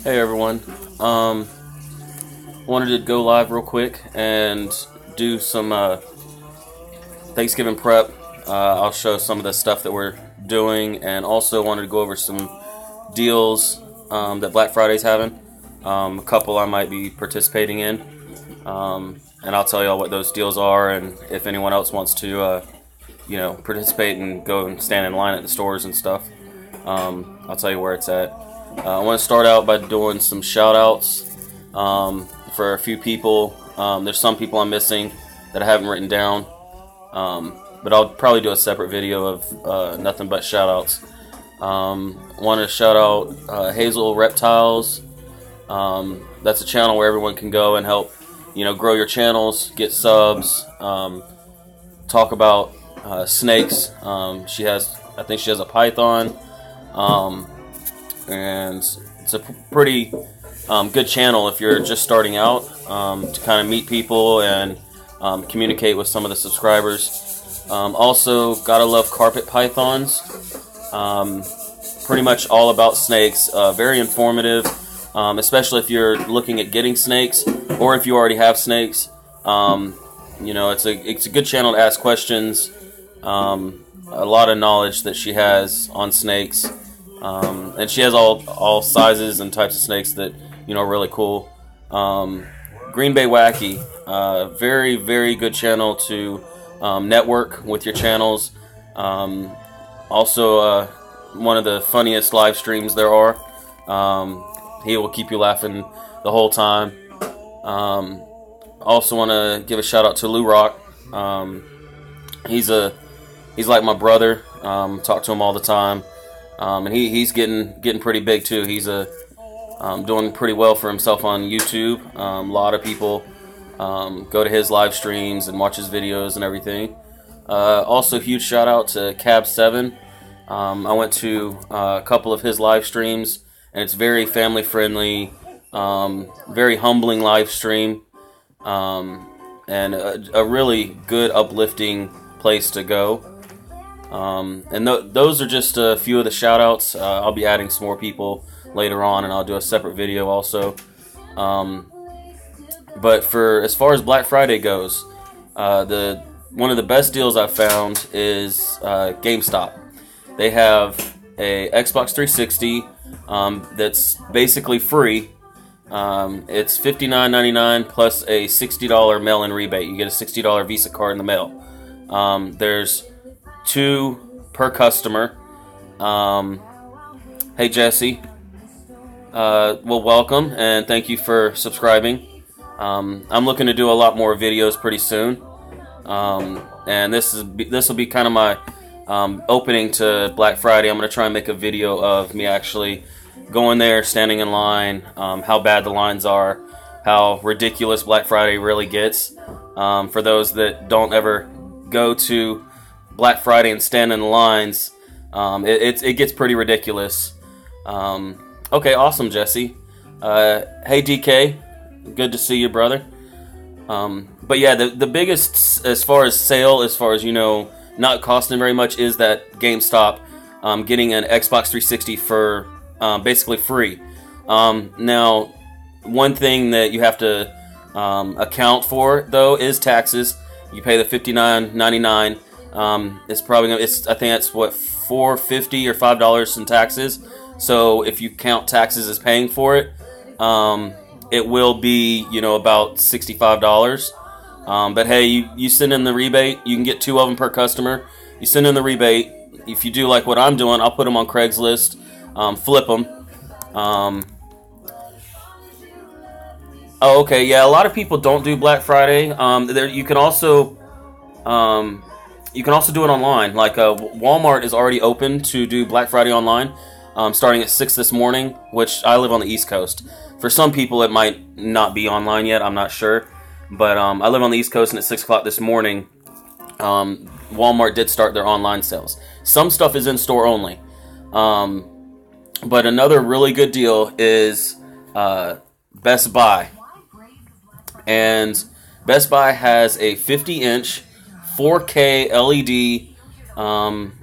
Hey everyone, wanted to go live real quick and do some Thanksgiving prep. I'll show some of the stuff that we're doing, and also wanted to go over some deals that Black Friday's having. A couple I might be participating in, and I'll tell y'all what those deals are, and if anyone else wants to participate and go and stand in line at the stores and stuff, I'll tell you where it's at. I want to start out by doing some shout outs for a few people. There's some people I'm missing that I haven't written down, but I'll probably do a separate video of nothing but shout outs. Want to shout out Hazel Reptiles. That's a channel where everyone can go and help grow your channels, get subs, talk about snakes. I think she has a python, and it's a pretty good channel if you're just starting out, to kind of meet people and communicate with some of the subscribers. Also, gotta love carpet pythons. Pretty much all about snakes. Very informative, especially if you're looking at getting snakes or if you already have snakes. It's a good channel to ask questions. A lot of knowledge that she has on snakes, and she has all sizes and types of snakes that are really cool. Green Bay Wacky, very, very good channel to network with your channels. Also, one of the funniest live streams there are. He will keep you laughing the whole time. Also want to give a shout out to Lou Rock. He's like my brother. Talk to him all the time, and he's getting pretty big too. He's doing pretty well for himself on YouTube. A lot of people go to his live streams and watch his videos and everything. Also, huge shout out to Cab7. I went to a couple of his live streams, and it's very family friendly, very humbling live stream, and a really good uplifting place to go. And those are just a few of the shout outs. I'll be adding some more people later on, and I'll do a separate video also. But as far as Black Friday goes, one of the best deals I've found is GameStop. They have a Xbox 360 that's basically free. It's $59.99 plus a $60 mail-in rebate. You get a $60 Visa card in the mail. There's 2 per customer. Hey Jesse, well, welcome and thank you for subscribing. I'm looking to do a lot more videos pretty soon, and this will be kind of my opening to Black Friday. I'm going to try and make a video of me actually going there, standing in line, how bad the lines are, how ridiculous Black Friday really gets. For those that don't ever go to Black Friday and stand in the lines, it gets pretty ridiculous. Okay, awesome, Jesse. Hey, DK, good to see you, brother. But yeah, the biggest as far as sale, as far as not costing very much, is that GameStop getting an Xbox 360 for basically free. Now, one thing that you have to account for though is taxes. You pay the $59.99. It's probably I think that's what, $4.50 or $5 in taxes. So if you count taxes as paying for it, it will be about $65. But hey, you send in the rebate. You can get 2 of them per customer. You send in the rebate. If you do like what I'm doing, I'll put them on Craigslist, flip them. Oh, okay, yeah. A lot of people don't do Black Friday. You can also do it online. Like Walmart is already open to do Black Friday online, starting at 6 this morning. Which I live on the East Coast. For some people, it might not be online yet. I'm not sure. But I live on the East Coast, and at 6 o'clock this morning, Walmart did start their online sales. Some stuff is in store only. But another really good deal is Best Buy. And Best Buy has a 50-inch 4K LED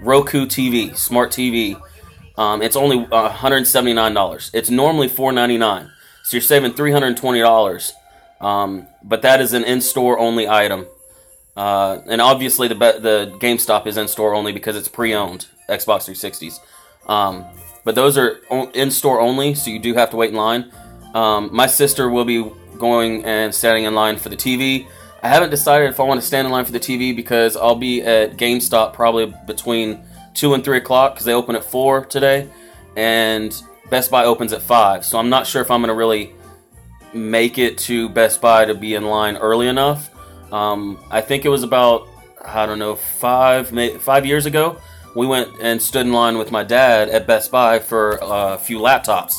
Roku TV, smart TV. It's only $179. It's normally $499, so you're saving $320. But that is an in-store only item, and obviously the GameStop is in-store only because it's pre-owned Xbox 360s. But those are in-store only, so you do have to wait in line. My sister will be going and standing in line for the TV. I haven't decided if I want to stand in line for the TV because I'll be at GameStop probably between 2 and 3 o'clock because they open at 4 today, and Best Buy opens at 5. So I'm not sure if I'm going to really make it to Best Buy to be in line early enough. I think it was about, I don't know, 5 years ago, we went and stood in line with my dad at Best Buy for a few laptops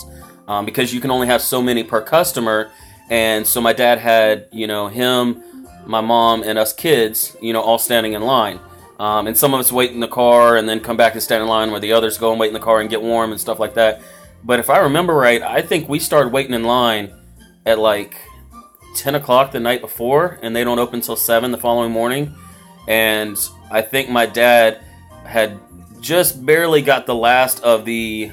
because you can only have so many per customer. And so my dad had, him, my mom, and us kids, all standing in line. And some of us wait in the car and then come back and stand in line where the others go and wait in the car and get warm and stuff like that. But if I remember right, I think we started waiting in line at like 10 o'clock the night before, and they don't open until 7 the following morning. And I think my dad had just barely got the last of the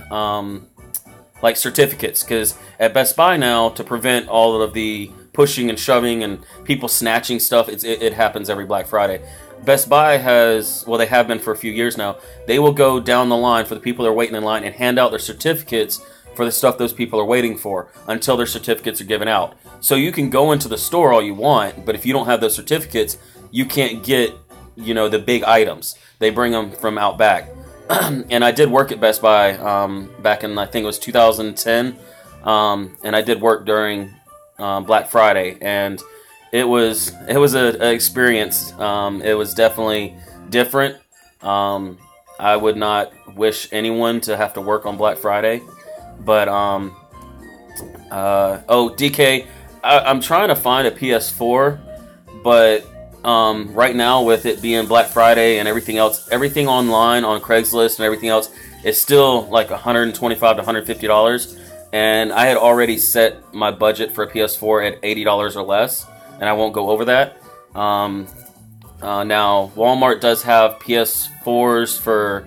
certificates, because at Best Buy now, to prevent all of the pushing and shoving and people snatching stuff, it happens every Black Friday. Best Buy they have been for a few years now, they will go down the line for the people that are waiting in line and hand out their certificates for the stuff those people are waiting for until their certificates are given out. So you can go into the store all you want, but if you don't have those certificates, you can't get, the big items. They bring them from out back. And I did work at Best Buy back in, I think it was 2010, and I did work during Black Friday, and it was an experience. It was definitely different. I would not wish anyone to have to work on Black Friday, but DK, I'm trying to find a PS4, but right now with it being Black Friday and everything else, everything online on Craigslist and everything else is still like $125 to $150, and I had already set my budget for a PS4 at $80 or less, and I won't go over that. Now Walmart does have PS4s for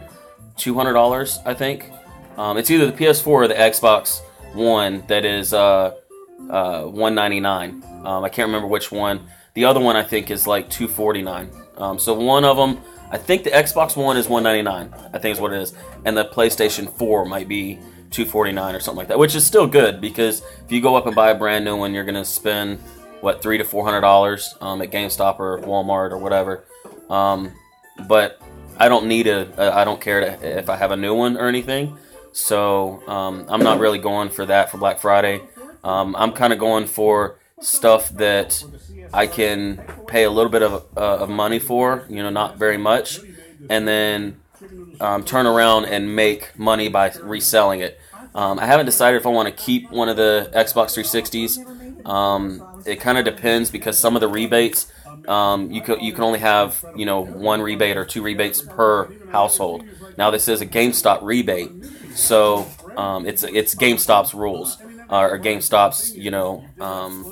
$200, I think. It's either the PS4 or the Xbox One that is $199. I can't remember which one. The other one I think is like $249. So one of them, I think the Xbox One is $199. I think is what it is, and the PlayStation 4 might be $249 or something like that, which is still good because if you go up and buy a brand new one, you're gonna spend $300 to $400 at GameStop or Walmart or whatever. But I don't need I don't care if I have a new one or anything. So I'm not really going for that for Black Friday. I'm kind of going for stuff that I can pay a little bit of money for, not very much, and then turn around and make money by reselling it. I haven't decided if I want to keep one of the Xbox 360s. It kind of depends because some of the rebates, you can only have one rebate or 2 rebates per household. Now this is a GameStop rebate, so it's GameStop's rules. Or GameStop's,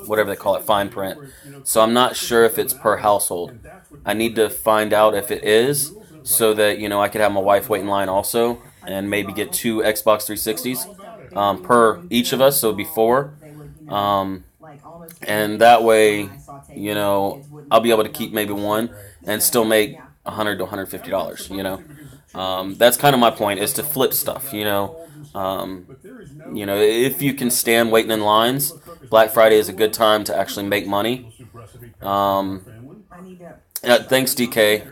whatever they call it, fine print. So I'm not sure if it's per household. I need to find out if it is, so that, I could have my wife wait in line also, and maybe get 2 Xbox 360s per each of us, so it'd be 4. And that way, I'll be able to keep maybe one and still make $100 to $150, That's kind of my point, is to flip stuff, if you can stand waiting in lines, Black Friday is a good time to actually make money. Thanks, DK.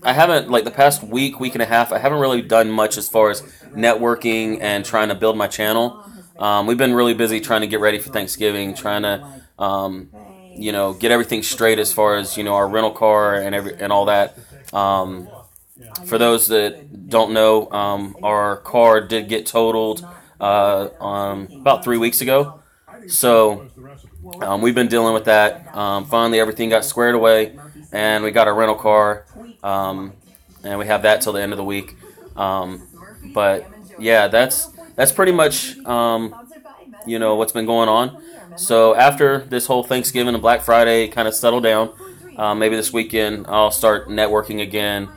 I haven't, the past week and a half, I haven't really done much as far as networking and trying to build my channel. We've been really busy trying to get ready for Thanksgiving, trying to, get everything straight as far as, our rental car and all that. For those that don't know, our car did get totaled about 3 weeks ago. So we've been dealing with that. Finally, everything got squared away, and we got our rental car, and we have that till the end of the week. But yeah, that's pretty much what's been going on. So after this whole Thanksgiving and Black Friday kind of settle down, maybe this weekend I'll start networking again.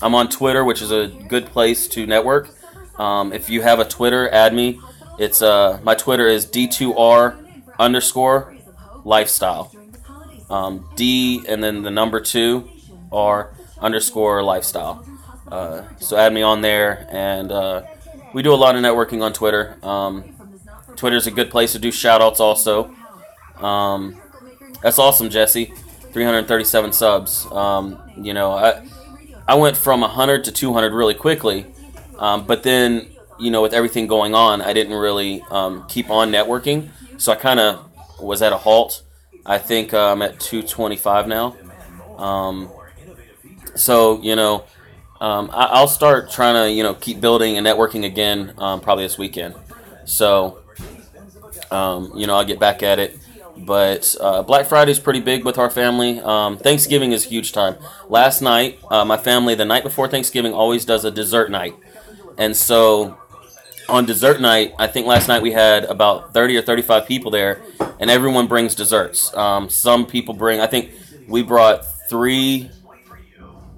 I'm on Twitter, which is a good place to network. If you have a Twitter, add me. It's my Twitter is D2R_lifestyle. D and then the number 2 R_lifestyle. So add me on there, and we do a lot of networking on Twitter. Twitter's a good place to do shout-outs also. That's awesome, Jesse. 337 subs. You know, I went from 100 to 200 really quickly, but then, you know, with everything going on, I didn't really keep on networking, so I kind of was at a halt. I think I'm at 225 now. So, you know, I'll start trying to, you know, keep building and networking again probably this weekend. So, you know, I'll get back at it. But Black Friday is pretty big with our family. Thanksgiving is a huge time. Last night, my family, the night before Thanksgiving, always does a dessert night. And so on dessert night, I think last night we had about 30 or 35 people there, and everyone brings desserts. Some people bring, I think we brought three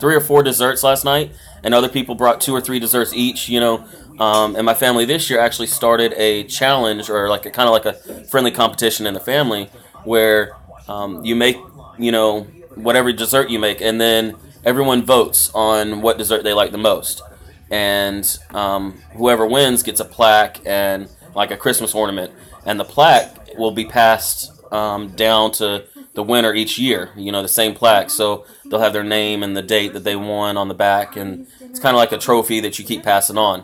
or four desserts last night, and other people brought 2 or 3 desserts each, you know. And my family this year actually started a challenge, or like a kind of like a friendly competition in the family, where you make, you know, whatever dessert you make, and then everyone votes on what dessert they like the most. And whoever wins gets a plaque and like a Christmas ornament, and the plaque will be passed down to the winner each year, you know, the same plaque. So they'll have their name and the date that they won on the back, and it's kind of like a trophy that you keep passing on.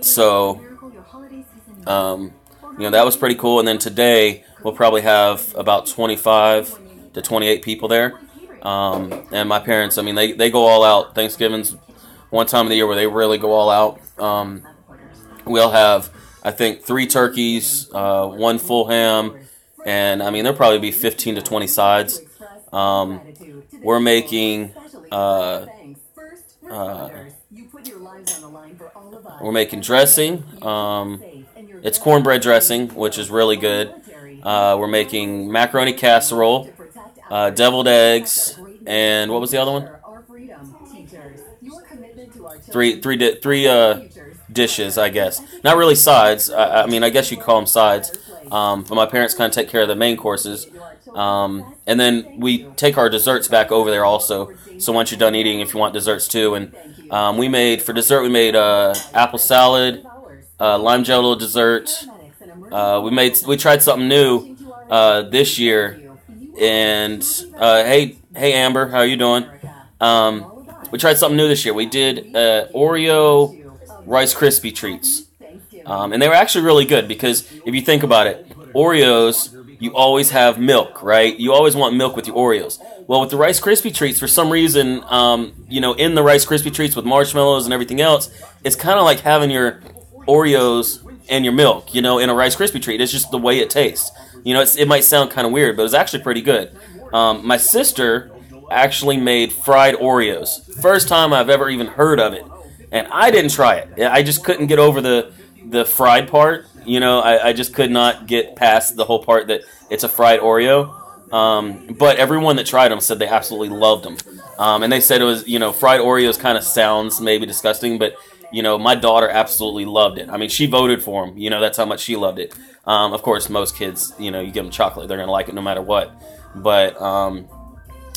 So, you know, that was pretty cool. And then today we'll probably have about 25 to 28 people there. And my parents, I mean, they go all out. Thanksgiving's one time of the year where they really go all out. We'll have, I think, 3 turkeys, 1 full ham, and I mean, there'll probably be 15 to 20 sides. We're making dressing. It's cornbread dressing, which is really good. We're making macaroni casserole, deviled eggs, and what was the other one? Three dishes, I guess. Not really sides. I mean, I guess you call them sides. But my parents kind of take care of the main courses. And then we take our desserts back over there also. So once you're done eating, if you want desserts too. And for dessert, we made apple salad, lime jello dessert. We tried something new this year. And hey Amber, how are you doing? We tried something new this year. We did Oreo Rice Krispie treats. And they were actually really good, because if you think about it, Oreos, you always have milk, right? You always want milk with your Oreos. Well, with the Rice Krispie treats, for some reason, you know, in the Rice Krispie treats with marshmallows and everything else, it's kind of like having your Oreos and your milk, you know, in a Rice Krispie treat. It's just the way it tastes. You know, it might sound kind of weird, but it's actually pretty good. My sister actually made fried Oreos. First time I've ever even heard of it. And I didn't try it. I just couldn't get over the fried part. You know, I just could not get past the whole part that it's a fried Oreo. But everyone that tried them said they absolutely loved them. And they said it was, you know, fried Oreos kind of sounds maybe disgusting, but, you know, my daughter absolutely loved it. I mean, she voted for them. You know, that's how much she loved it. Of course, most kids, you know, you give them chocolate, they're going to like it no matter what. But,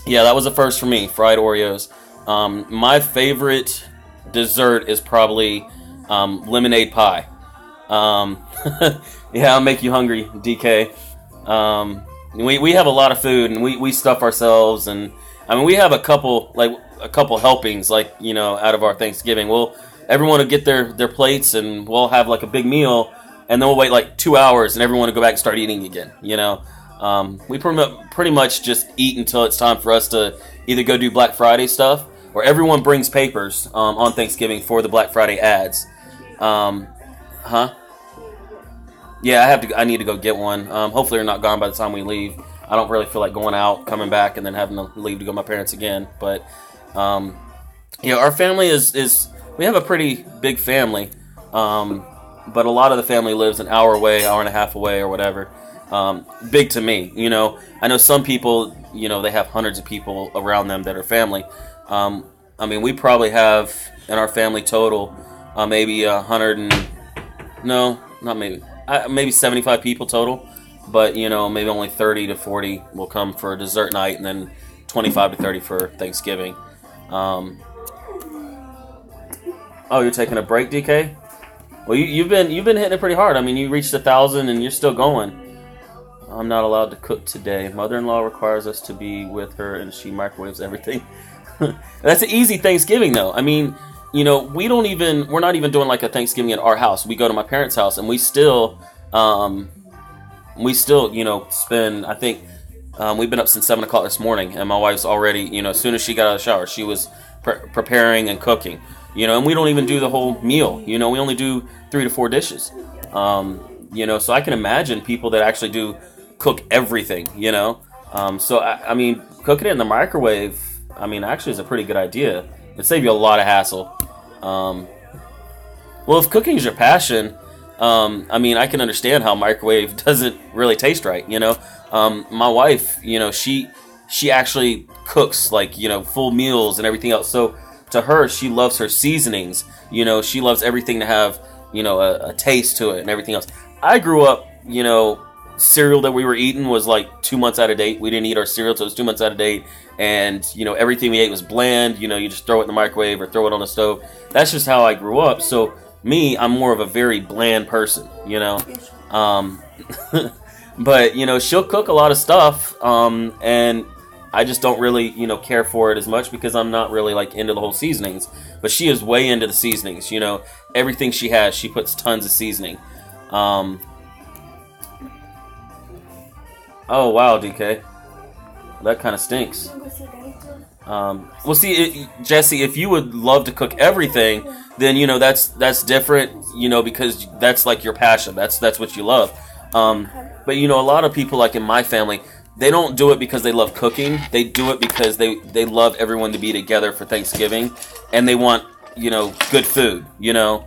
yeah, that was a first for me, fried Oreos. My favorite dessert is probably lemonade pie. Yeah, I'll make you hungry, DK. We have a lot of food, and we stuff ourselves, and I mean, we have a couple helpings, like, you know, out of our Thanksgiving. Everyone will get their plates, and we'll have like a big meal, and then we'll wait like 2 hours, and everyone will go back and start eating again. You know, we pretty much just eat until it's time for us to either go do Black Friday stuff, or everyone brings papers on Thanksgiving for the Black Friday ads. Yeah, I need to go get one. Hopefully they're not gone by the time we leave. I don't really feel like going out, coming back, and then having to leave to go to my parents again. But, yeah, our family is we have a pretty big family. But a lot of the family lives an hour away, hour and a half away, or whatever. Big to me, you know. I know some people, you know, they have hundreds of people around them that are family. I mean, we probably have in our family total maybe 100 and no, not maybe maybe 75 people total. But you know, maybe only 30 to 40 will come for a dessert night, and then 25 to 30 for Thanksgiving. Oh, you're taking a break, DK? Well, you've been hitting it pretty hard. I mean, you reached 1,000 and you're still going. I'm not allowed to cook today. Mother-in-law requires us to be with her, and she microwaves everything. That's an easy Thanksgiving, though. I mean, you know, we're not even doing like a Thanksgiving at our house. We go to my parents' house, and we still, you know, spend. I think we've been up since 7 o'clock this morning, and my wife's already, you know, as soon as she got out of the shower, she was preparing and cooking. You know, and we don't even do the whole meal. You know, we only do 3 to 4 dishes. You know, so I can imagine people that actually do cook everything, you know. So, I mean, cooking it in the microwave, I mean, actually is a pretty good idea. It'd save you a lot of hassle. Well, if cooking is your passion, I mean, I can understand how microwave doesn't really taste right, you know. My wife, you know, she actually cooks, like, you know, full meals and everything else. So to her, she loves her seasonings. You know, she loves everything to have, you know, a taste to it and everything else. I grew up, you know, cereal that we were eating was like 2 months out of date. We didn't eat our cereal till it was 2 months out of date. And, you know, everything we ate was bland. You know, you just throw it in the microwave or throw it on the stove. That's just how I grew up. So me, I'm more of a very bland person, you know. But, you know, she'll cook a lot of stuff. And I just don't really, you know, care for it as much because I'm not really like into the whole seasonings. But she is way into the seasonings, you know. Everything she has, she puts tons of seasoning. Oh, wow, DK. That kind of stinks. Well, see, Jesse, if you would love to cook everything, then, you know, that's different, you know, because that's like your passion. That's what you love. But, you know, a lot of people, like in my family, they don't do it because they love cooking. They do it because they love everyone to be together for Thanksgiving, and they want, you know, good food, you know.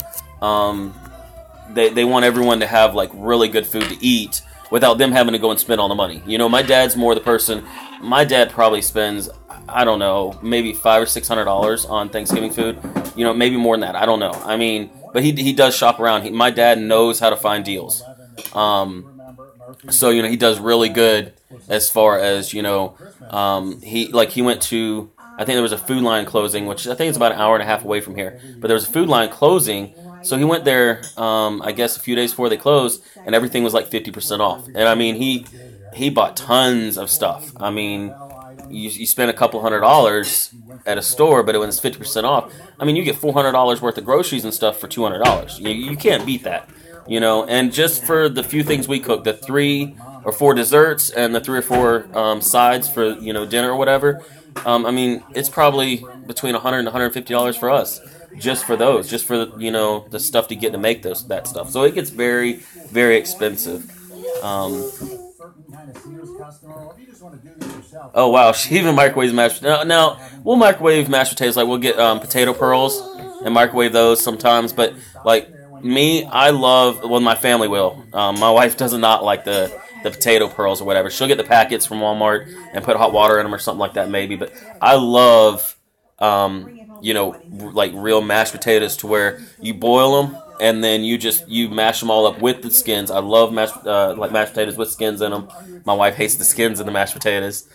They want everyone to have, like, really good food to eat without them having to go and spend all the money. You know, my dad's more the person. My dad probably spends, I don't know, maybe $500 or $600 on Thanksgiving food. You know, maybe more than that. I don't know. I mean, but he does shop around. My dad knows how to find deals. So, you know, he does really good as far as, you know, he went to, I think there was a Food Lion closing, which I think is about an hour and a half away from here. But there was a Food Lion closing, so he went there, I guess, a few days before they closed, and everything was like 50% off. And I mean, he bought tons of stuff. I mean, you spend a couple $100 at a store, but it was 50% off. I mean, you get $400 worth of groceries and stuff for $200. You can't beat that, you know. And just for the few things we cook, the 3 or 4 desserts and the 3 or 4 sides for, you know, dinner or whatever. I mean, it's probably between $100 and $150 for us, just for those, just for, you know, the stuff to get to make that stuff. So it gets very, very expensive. Oh wow, she even microwaves mashed. Now we'll microwave mashed potatoes. Like we'll get potato pearls and microwave those sometimes. But like me, I love. Well, my family will. My wife does not like the potato pearls or whatever. She'll get the packets from Walmart and put hot water in them or something like that maybe. But I love, you know, like real mashed potatoes to where you boil them and then you mash them all up with the skins. I love mashed potatoes with skins in them. My wife hates the skins in the mashed potatoes.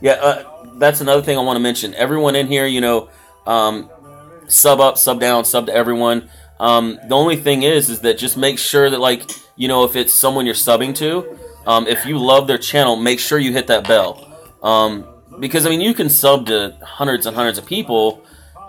That's another thing I want to mention. Everyone in here, you know, sub up, sub down, sub to everyone. The only thing is that just make sure that, like, you know, if it's someone you're subbing to, if you love their channel, make sure you hit that bell. Because, I mean, you can sub to hundreds and hundreds of people,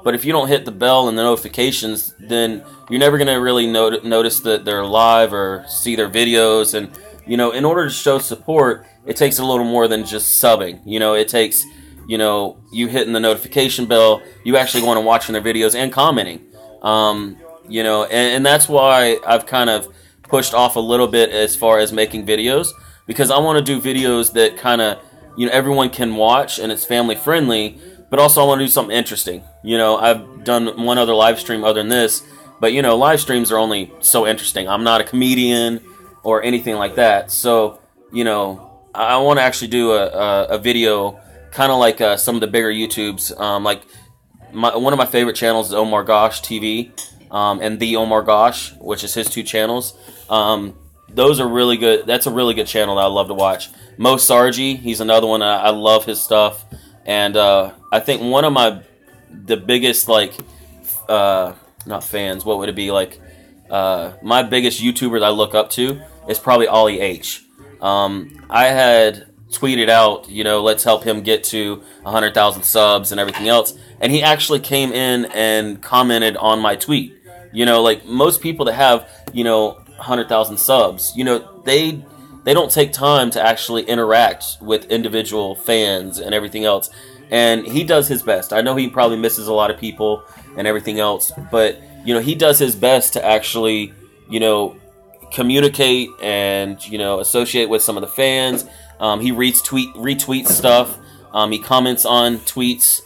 but if you don't hit the bell and the notifications, then you're never going to really notice that they're live or see their videos. And, you know, in order to show support, it takes a little more than just subbing. You know, it takes, you know, you hitting the notification bell, you actually going and watching their videos and commenting. You know, and that's why I've kind of pushed off a little bit as far as making videos, because I want to do videos that kind of, you know, everyone can watch and it's family friendly, but also I want to do something interesting. You know, I've done one other live stream other than this, but, you know, live streams are only so interesting. I'm not a comedian or anything like that. So, you know, I want to actually do a video, kind of like some of the bigger YouTubes. Like one of my favorite channels is Omar Gosh TV, and the Omar Gosh, which is his 2 channels. Those are really good. That's a really good channel that I love to watch. Mo Sargi, he's another one. I love his stuff, and I think one of the biggest, like, not fans, what would it be, like, my biggest YouTuber that I look up to is probably Ollie H. I had tweeted out, you know, let's help him get to 100,000 subs and everything else, and he actually came in and commented on my tweet. You know, like, most people that have, you know, 100,000 subs, you know, they don't take time to actually interact with individual fans and everything else. And he does his best. I know he probably misses a lot of people and everything else, but, you know, he does his best to actually, you know, communicate and, you know, associate with some of the fans. He retweets stuff. He comments on tweets.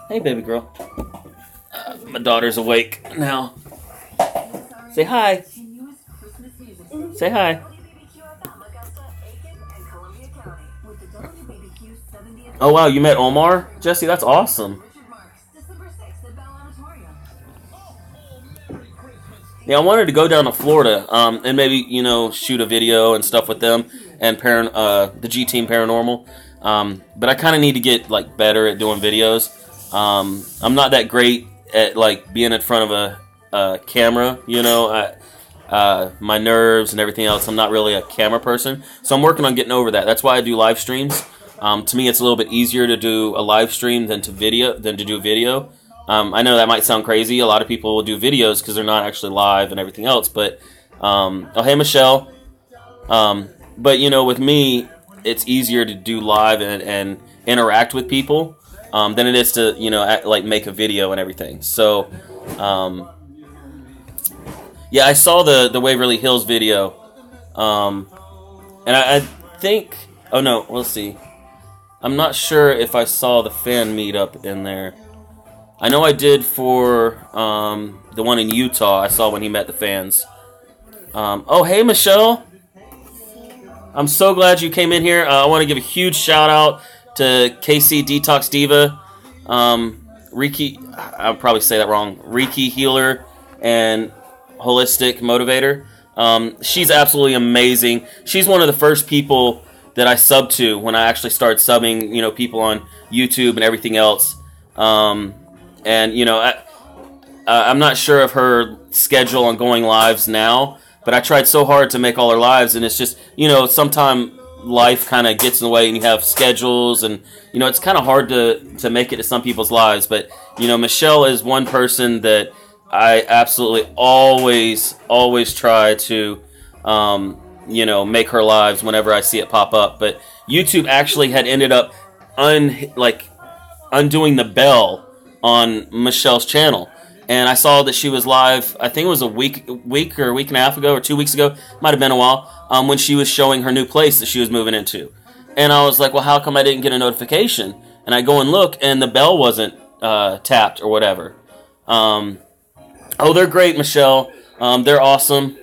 Hey, baby girl. My daughter's awake now. Say hi. Say hi. Oh, wow, you met Omar? Jesse, that's awesome. Yeah, I wanted to go down to Florida and maybe, you know, shoot a video and stuff with them and the G Team Paranormal. But I kind of need to get, like, better at doing videos. I'm not that great at, like, being in front of a camera, you know. My nerves and everything else, I'm not really a camera person. So I'm working on getting over that. That's why I do live streams. To me, it's a little bit easier to do a live stream than to do video. I know that might sound crazy. A lot of people will do videos because they're not actually live and everything else. But oh, hey, Michelle. But, you know, with me, it's easier to do live and interact with people than it is to, you know, like make a video and everything. So, yeah, I saw the Waverly Hills video, and I think. Oh no, let's see. I'm not sure if I saw the fan meetup in there. I know I did for the one in Utah. I saw when he met the fans. Oh, hey, Michelle. I'm so glad you came in here. I want to give a huge shout out to KC Detox Diva, Reiki. I'll probably say that wrong. Reiki healer and holistic motivator. She's absolutely amazing. She's one of the first people that I subbed to when I actually started subbing, you know, people on YouTube and everything else. And, you know, I'm not sure of her schedule on going lives now, but I tried so hard to make all her lives, and it's just, you know, sometimes life kind of gets in the way and you have schedules, and, you know, it's kind of hard to make it to some people's lives. But, you know, Michelle is one person that I absolutely always try to, you know, make her lives whenever I see it pop up. But YouTube actually had ended up undoing the bell on Michelle's channel, and I saw that she was live. I think it was a week or a week and a half ago or 2 weeks ago. Might have been a while. When she was showing her new place that she was moving into, and I was like, well, how come I didn't get a notification? And I go and look, and the bell wasn't tapped or whatever. Oh, they're great, Michelle. They're awesome.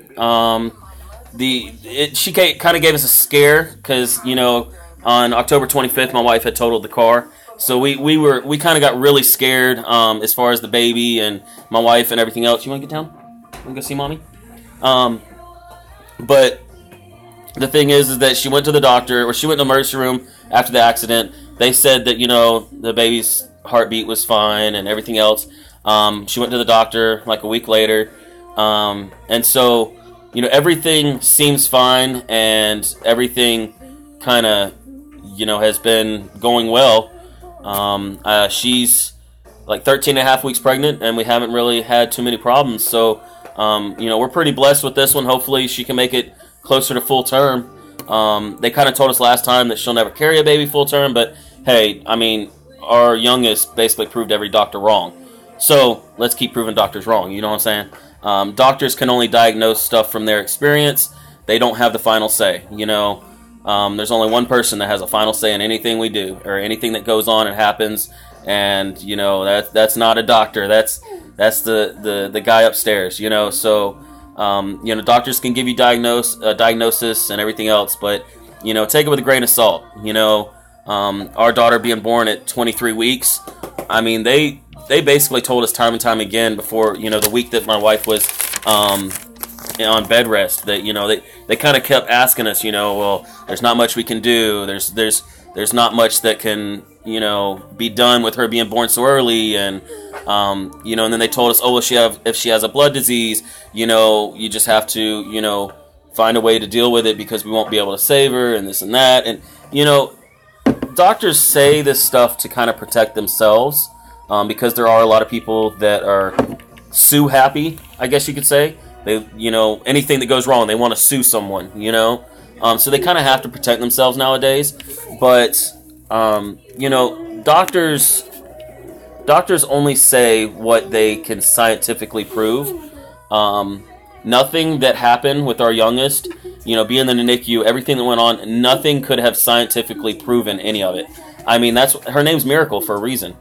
She kind of gave us a scare because, you know, on October 25th, my wife had totaled the car. So we kind of got really scared as far as the baby and my wife and everything else. You want to get down? Want to go see mommy? But the thing is that she went to the doctor, or she went to the emergency room after the accident. They said that, you know, the baby's heartbeat was fine and everything else. She went to the doctor like a week later. And so, you know, everything seems fine and everything kind of, you know, has been going well. She's like 13 and a half weeks pregnant, and we haven't really had too many problems. So, you know, we're pretty blessed with this one. Hopefully she can make it closer to full term. They kind of told us last time that she'll never carry a baby full term, but hey, I mean, our youngest basically proved every doctor wrong. So let's keep proving doctors wrong. You know what I'm saying? Doctors can only diagnose stuff from their experience. They don't have the final say. You know, there's only one person that has a final say in anything we do or anything that goes on and happens. And you know, that's not a doctor. That's the guy upstairs. You know, so you know, doctors can give you diagnosis and everything else, but take it with a grain of salt. Our daughter being born at 23 weeks, I mean, they basically told us time and time again before, the week that my wife was on bed rest, that, they kind of kept asking us, well, there's not much we can do. There's not much that can, be done with her being born so early. And, and then they told us, oh, if she has a blood disease, you just have to, find a way to deal with it because we won't be able to save her and this and that. And, doctors say this stuff to kind of protect themselves because there are a lot of people that are sue happy, I guess you could say. They, anything that goes wrong, they want to sue someone, so they kind of have to protect themselves nowadays. But, doctors only say what they can scientifically prove. Nothing that happened with our youngest, being in the NICU, everything that went on, nothing could have scientifically proven any of it. I mean, her name's Miracle for a reason.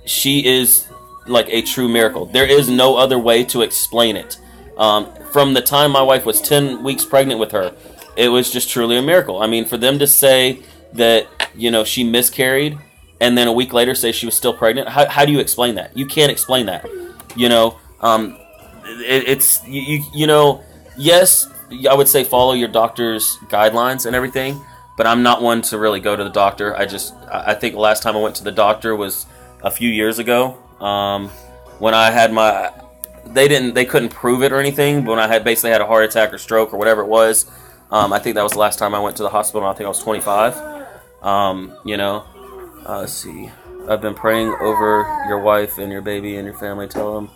She is like a true miracle. There is no other way to explain it. From the time my wife was 10 weeks pregnant with her, it was just truly a miracle. I mean, for them to say that, she miscarried and then a week later say she was still pregnant, how do you explain that? You can't explain that. Yes, I would say follow your doctor's guidelines and everything, but I'm not one to really go to the doctor. I think the last time I went to the doctor was a few years ago, when I had they couldn't prove it or anything, but when I had basically had a heart attack or stroke or whatever it was, I think that was the last time I went to the hospital. I think I was 25. Let's see. I've been praying over your wife and your baby and your family. Tell them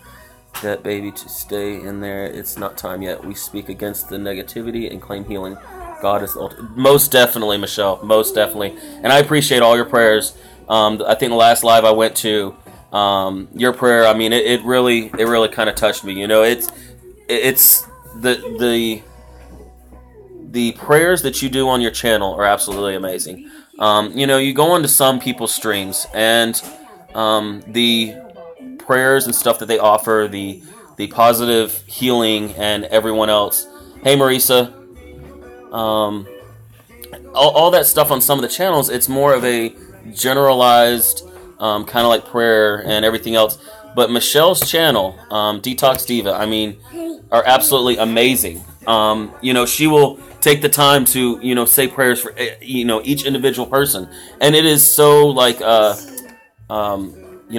that baby to stay in there. It's not time yet. We speak against the negativity and claim healing. God is most definitely, Michelle. Most definitely. And I appreciate all your prayers. I think the last live I went to, your prayer, I mean, it really kind of touched me. It's the prayers that you do on your channel are absolutely amazing. You go into some people's streams and the prayers and stuff that they offer, the positive healing and everyone else. Hey, Marisa. All that stuff on some of the channels, it's more of a generalized kind of like prayer and everything else. But Michelle's channel, Detox Diva, I mean, are absolutely amazing. She will take the time to, say prayers for, each individual person. And it is so, like,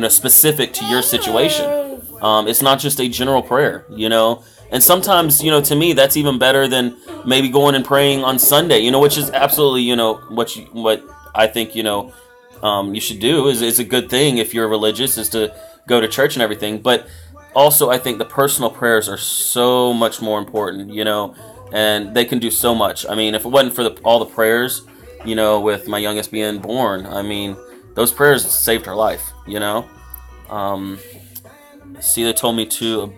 specific to your situation. It's not just a general prayer, And sometimes, to me, that's even better than maybe going and praying on Sunday, which is absolutely, what I think, you should do is a good thing if you're religious, is to go to church and everything. But also, I think the personal prayers are so much more important, and they can do so much. I mean, if it wasn't for all the prayers, with my youngest being born, I mean, those prayers saved her life, See, they told me to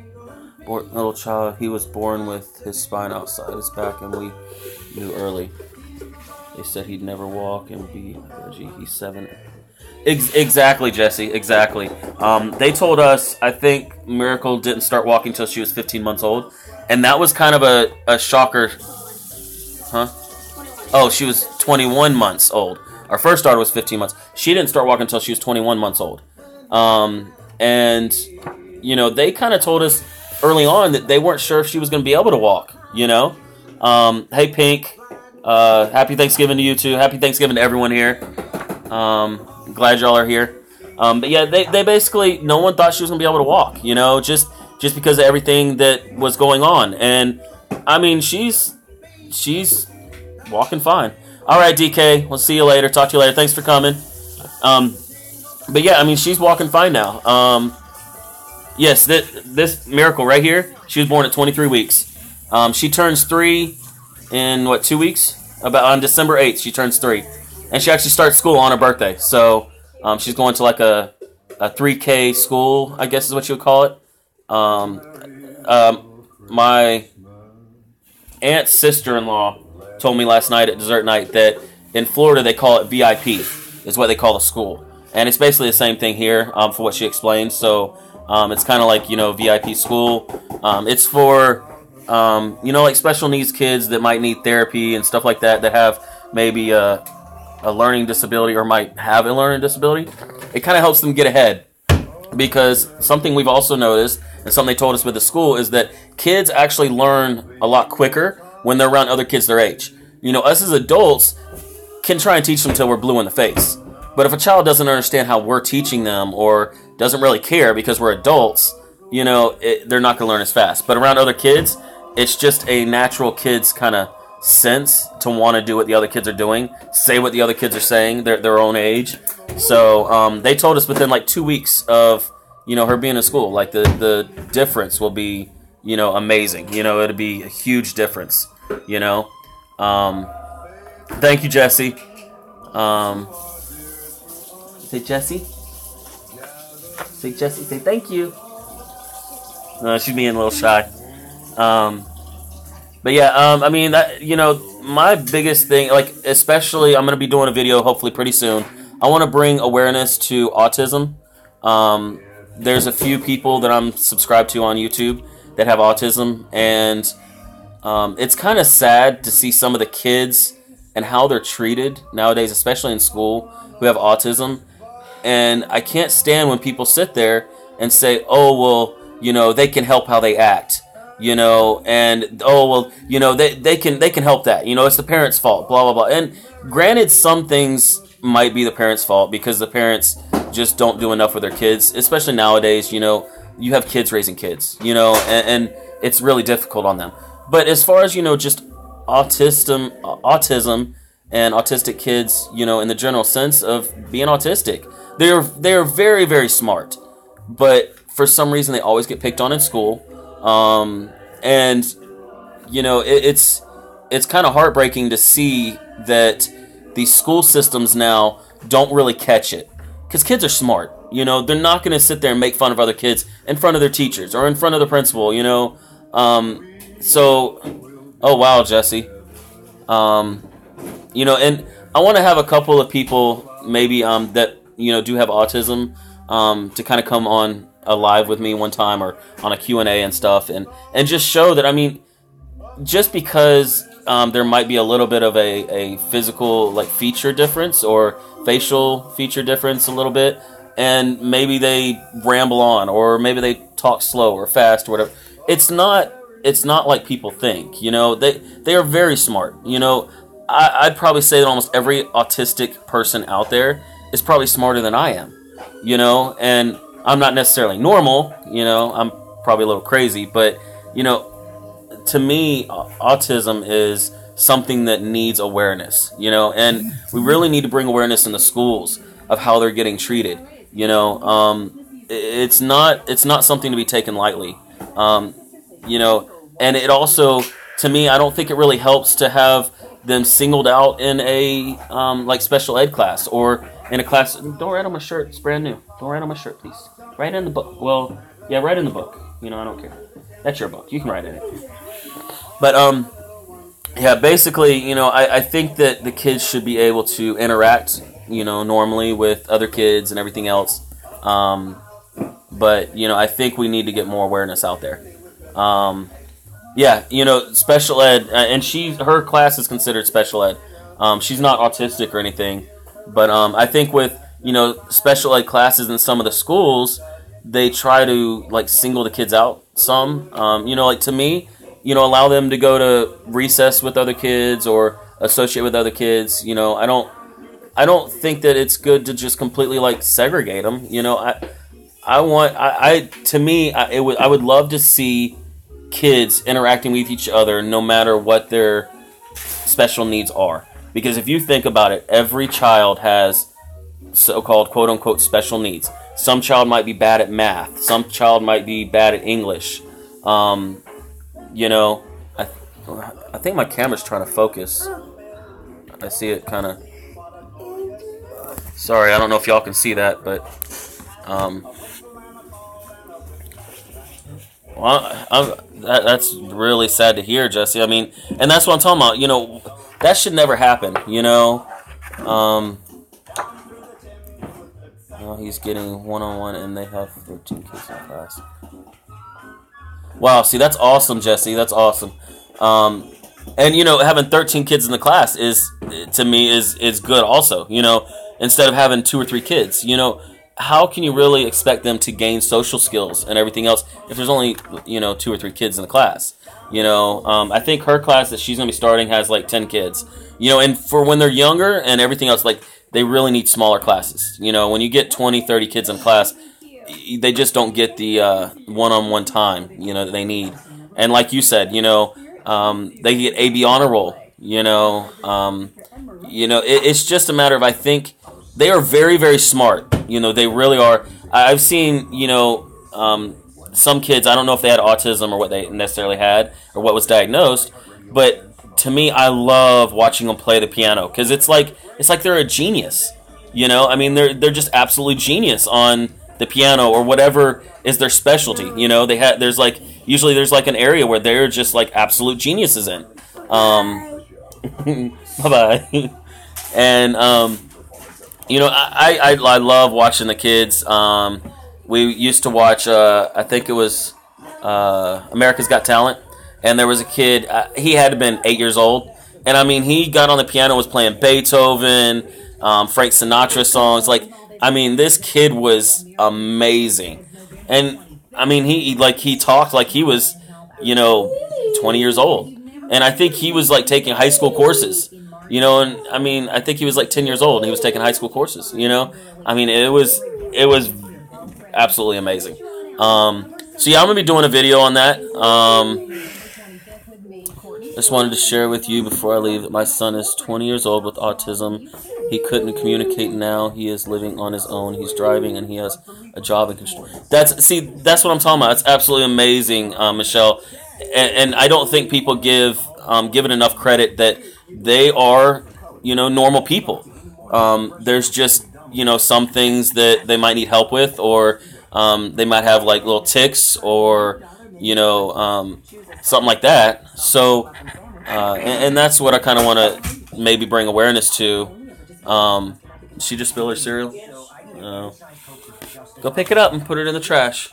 abort little child. He was born with his spine outside his back, and we knew early. They said he'd never walk and be, he's 7. Exactly, Jesse, exactly. They told us, I think Miracle didn't start walking until she was 15 months old. And that was kind of a shocker. Huh? Oh, she was 21 months old. Our first daughter was 15 months. She didn't start walking until she was 21 months old. And, they kind of told us early on that they weren't sure if she was going to be able to walk, Hey, Pink. Happy Thanksgiving to you, too. Happy Thanksgiving to everyone here. Glad y'all are here. But yeah, they basically, no one thought she was going to be able to walk, just because of everything that was going on. And, I mean, she's walking fine. All right, DK, we'll see you later. Talk to you later. Thanks for coming. But yeah, I mean, she's walking fine now. Yes, this Miracle right here, she was born at 23 weeks. She turns 3 in, 2 weeks? About on December 8th, she turns 3. And she actually starts school on her birthday. So, she's going to like a 3K school, I guess is what you would call it. My aunt's sister-in-law told me last night at dessert night that in Florida they call it VIP, is what they call the school. And it's basically the same thing here, for what she explained. So, it's kind of like, VIP school. It's for like special needs kids that might need therapy and stuff like that, that have maybe a learning disability or might have a learning disability, it kind of helps them get ahead. Because something we've also noticed, and something they told us with the school, is that kids actually learn a lot quicker when they're around other kids their age. Us as adults can try and teach them until we're blue in the face. But if a child doesn't understand how we're teaching them or doesn't really care because we're adults, they're not going to learn as fast. But around other kids, it's just a natural kid's kind of sense to want to do what the other kids are doing, say what the other kids are saying, their own age. So they told us within like 2 weeks of her being in school, like the difference will be amazing. It'll be a huge difference. Thank you, Jesse. Say Jesse. Say Jesse. Say thank you. She's being a little shy. But yeah, I mean, that, my biggest thing, like, especially, I'm going to be doing a video hopefully pretty soon. I want to bring awareness to autism. There's a few people that I'm subscribed to on YouTube that have autism, and it's kind of sad to see some of the kids and how they're treated nowadays, especially in school, who have autism. And I can't stand when people sit there and say, oh, well, they can help how they act. And oh well, they can help that. It's the parents' fault. Blah blah blah. And granted, some things might be the parents' fault because the parents just don't do enough with their kids. Especially nowadays, you have kids raising kids. And it's really difficult on them. But as far as just autism and autistic kids, in the general sense of being autistic, they're very, very smart, but for some reason they always get picked on in school. And it's kind of heartbreaking to see that these school systems now don't really catch it, because kids are smart. They're not going to sit there and make fun of other kids in front of their teachers or in front of the principal. So, oh wow, Jesse. And I want to have a couple of people maybe that do have autism to kind of come on live with me one time or on a Q&A and stuff, and just show that, I mean, just because there might be a little bit of a physical like feature difference or facial feature difference a little bit, and maybe they ramble on or maybe they talk slow or fast or whatever, it's not like people think. They are very smart. I'd probably say that almost every autistic person out there is probably smarter than I am, and I'm not necessarily normal, I'm probably a little crazy, but, to me, autism is something that needs awareness, and we really need to bring awareness in the schools of how they're getting treated. It's not something to be taken lightly, and it also, to me, I don't think it really helps to have them singled out in a like special ed class or in a class. Don't write on my shirt. It's brand new. Don't write on my shirt, please. Write in the book. Well, yeah, write in the book. I don't care. That's your book. You can write in it. But yeah, basically, I think that the kids should be able to interact, normally with other kids and everything else. But I think we need to get more awareness out there. Yeah, special ed, and her class is considered special ed. She's not autistic or anything, but I think with special ed classes in some of the schools, they try to like single the kids out some. Like to me, allow them to go to recess with other kids or associate with other kids. I don't think that it's good to just completely like segregate them. I would love to see kids interacting with each other no matter what their special needs are. Because if you think about it, every child has so-called quote-unquote special needs. Some child might be bad at math. Some child might be bad at English. I think my camera's trying to focus. I see it kind of... Sorry, I don't know if y'all can see that, but... Well, that's really sad to hear, Jesse. I mean, and that's what I'm talking about. That should never happen, Well, he's getting one-on-one, and they have 13 kids in class. Wow, see, that's awesome, Jesse. That's awesome. Um, and having 13 kids in the class is, to me, is good. Also, instead of having 2 or 3 kids, how can you really expect them to gain social skills and everything else if there's only 2 or 3 kids in the class? I think her class that she's gonna be starting has like 10 kids. And for when they're younger and everything else, like they really need smaller classes. When you get 20, 30 kids in class, they just don't get the one-on-one time that they need. And like you said, they get AB honor roll. It's just a matter of, I think they are very, very smart. They really are. I've seen some kids. I don't know if they had autism or what they necessarily had or what was diagnosed, but to me, I love watching them play the piano because it's like they're a genius. They're just absolutely genius on the piano or whatever is their specialty. Usually there's like an area where they're just like absolute geniuses in. Bye bye. And I love watching the kids. We used to watch. I think it was America's Got Talent, and there was a kid. He had to have been 8 years old, and he got on the piano, was playing Beethoven, Frank Sinatra songs. This kid was amazing, and he talked like he was 20 years old, and I think he was like taking high school courses. I think he was like 10 years old and he was taking high school courses. It was absolutely amazing. So yeah, I'm gonna be doing a video on that. Just wanted to share with you before I leave that my son is 20 years old with autism. He couldn't communicate now. He is living on his own. He's driving and he has a job in construction. That's what I'm talking about. It's absolutely amazing, Michelle. And I don't think people give it enough credit that they are, normal people. There's just, some things that they might need help with, or they might have like little tics, or something like that. So, and that's what I kind of want to maybe bring awareness to. She just spilled her cereal. Go pick it up and put it in the trash.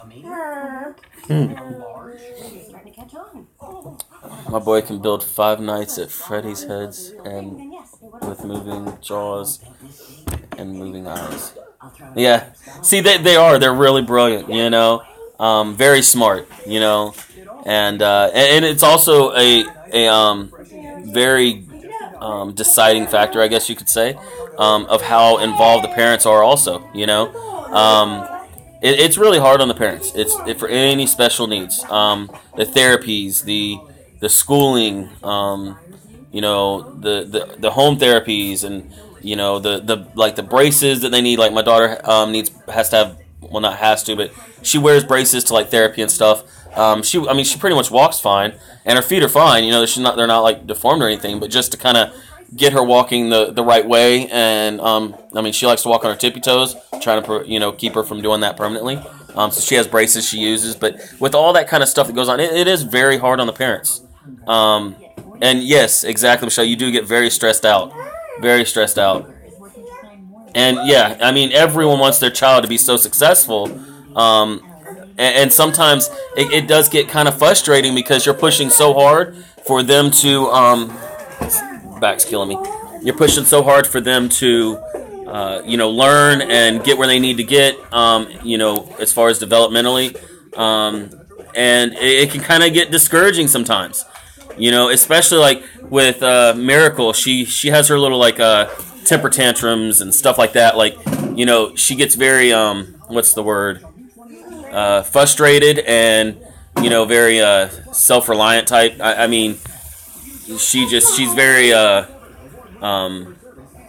My boy can build 5 nights at Freddy's Heads and with moving jaws and moving eyes. Yeah, see, they're really brilliant. Very smart. And it's also a very deciding factor, I guess you could say, of how involved the parents are. Also, it's really hard on the parents. It's for any special needs, the therapies, the schooling, the home therapies, and the braces that they need. Like my daughter has to have, well, not has to, but she wears braces to like therapy and stuff. She pretty much walks fine, and her feet are fine. They're not like deformed or anything, but just to kind of get her walking the right way. And she likes to walk on her tippy toes, trying to keep her from doing that permanently. So she has braces she uses, but with all that kind of stuff that goes on, it is very hard on the parents. And yes, exactly, Michelle, you do get very stressed out. Very stressed out. And yeah, everyone wants their child to be so successful. And sometimes it does get kind of frustrating because you're pushing so hard for them to, back's killing me. You're pushing so hard for them to, learn and get where they need to get, as far as developmentally. And it can kind of get discouraging sometimes. Especially like with Miracle, she has her little like temper tantrums and stuff like that. Like, she gets very what's the word? Frustrated and very self-reliant type. She's very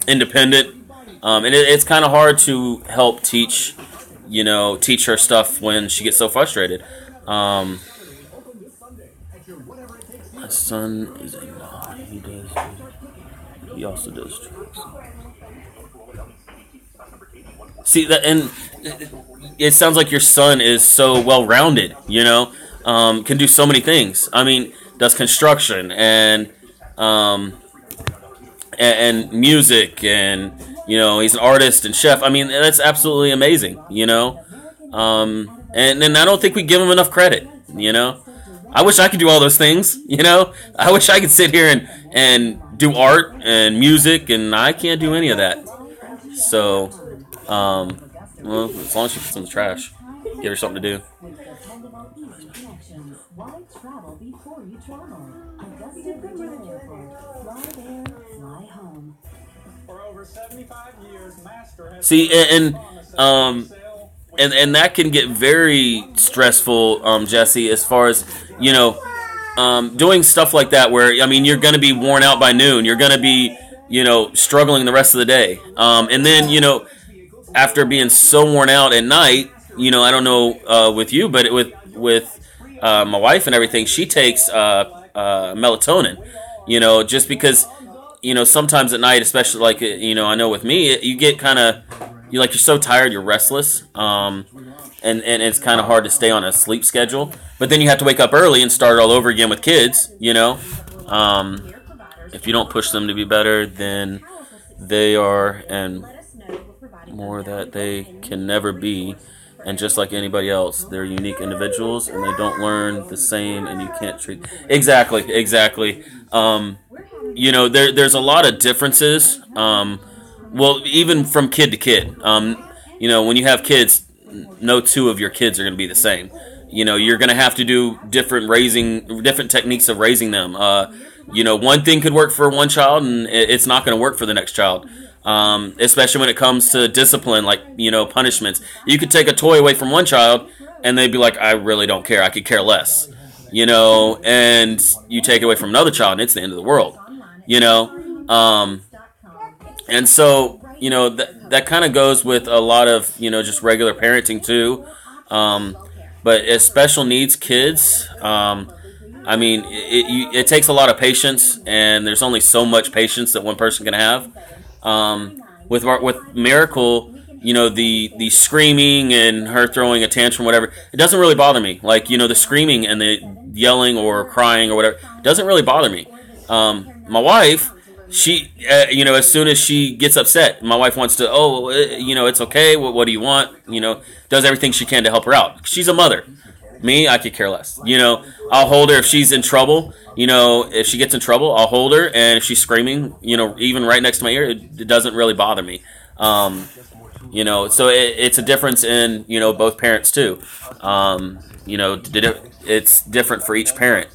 independent, and it's kind of hard to help teach her stuff when she gets so frustrated. My son is a mod. He also does tricks. See that, and it sounds like your son is so well-rounded. Can do so many things. Does construction and music, and he's an artist and chef. That's absolutely amazing. And I don't think we give him enough credit. I wish I could do all those things, you know? I wish I could sit here and do art and music, and I can't do any of that. So, well, as long as she puts in the trash, give her something to do. See, and that can get very stressful, Jesse, as far as, you know, doing stuff like that where, I mean, you're going to be worn out by noon. You're going to be, you know, struggling the rest of the day. And then, you know, after being so worn out at night, you know, I don't know with you, but with my wife and everything, she takes melatonin, you know, just because, you know, sometimes at night, especially like, you know, I know with me, you get kind of, you're so tired, you're restless, and it's kind of hard to stay on a sleep schedule. But then you have to wake up early and start all over again with kids, you know. If you don't push them to be better, then they are, and more that they can never be. And just like anybody else, they're unique individuals, and they don't learn the same, and you can't treat... Exactly. You know, there's a lot of differences. Well, even from kid to kid. You know, when you have kids, no two of your kids are going to be the same. You know, you're going to have to do different techniques of raising them. You know, one thing could work for one child, and it's not going to work for the next child. Especially when it comes to discipline, like, you know, punishments. You could take a toy away from one child, and they'd be like, I really don't care. I could care less. You know, and you take it away from another child, and it's the end of the world. You know, and so, you know, that kind of goes with a lot of, you know, just regular parenting too. But as special needs kids, I mean, it takes a lot of patience, and there's only so much patience that one person can have. With Miracle, you know, the screaming and her throwing a tantrum, whatever, it doesn't really bother me. Like, you know, the screaming and the yelling or crying or whatever, it doesn't really bother me. My wife, she, you know, as soon as she gets upset, my wife wants to, you know, it's okay. What do you want? You know, does everything she can to help her out. She's a mother. Me, I could care less. You know, I'll hold her if she's in trouble. You know, if she gets in trouble, I'll hold her. And if she's screaming, you know, even right next to my ear, it doesn't really bother me. You know, so it's a difference in, you know, both parents too. You know, it's different for each parent.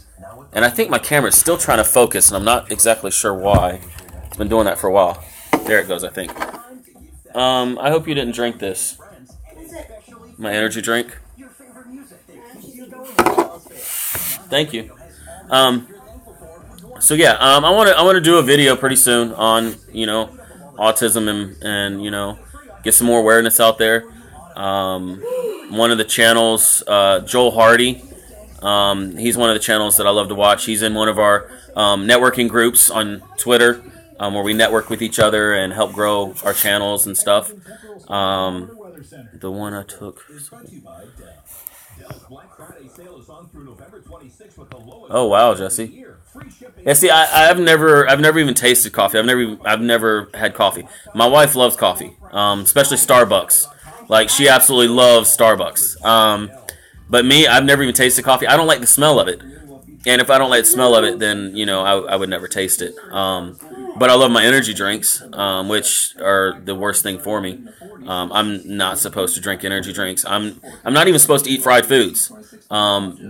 And I think my camera is still trying to focus, and I'm not exactly sure why. It's been doing that for a while. There it goes, I think. I hope you didn't drink this. My energy drink. Thank you. So yeah, I want to do a video pretty soon on, you know, autism and you know, get some more awareness out there. One of the channels, Joel Hardy. He's one of the channels that I love to watch. He's in one of our networking groups on Twitter, where we network with each other and help grow our channels and stuff. The one I took. Oh wow, Jesse. Yeah, see, I've never even tasted coffee. I've never had coffee. My wife loves coffee, especially Starbucks. Like, she absolutely loves Starbucks. But me, I've never even tasted coffee. I don't like the smell of it. And if I don't like the smell of it, then, you know, I would never taste it. But I love my energy drinks, which are the worst thing for me. I'm not supposed to drink energy drinks. I'm not even supposed to eat fried foods.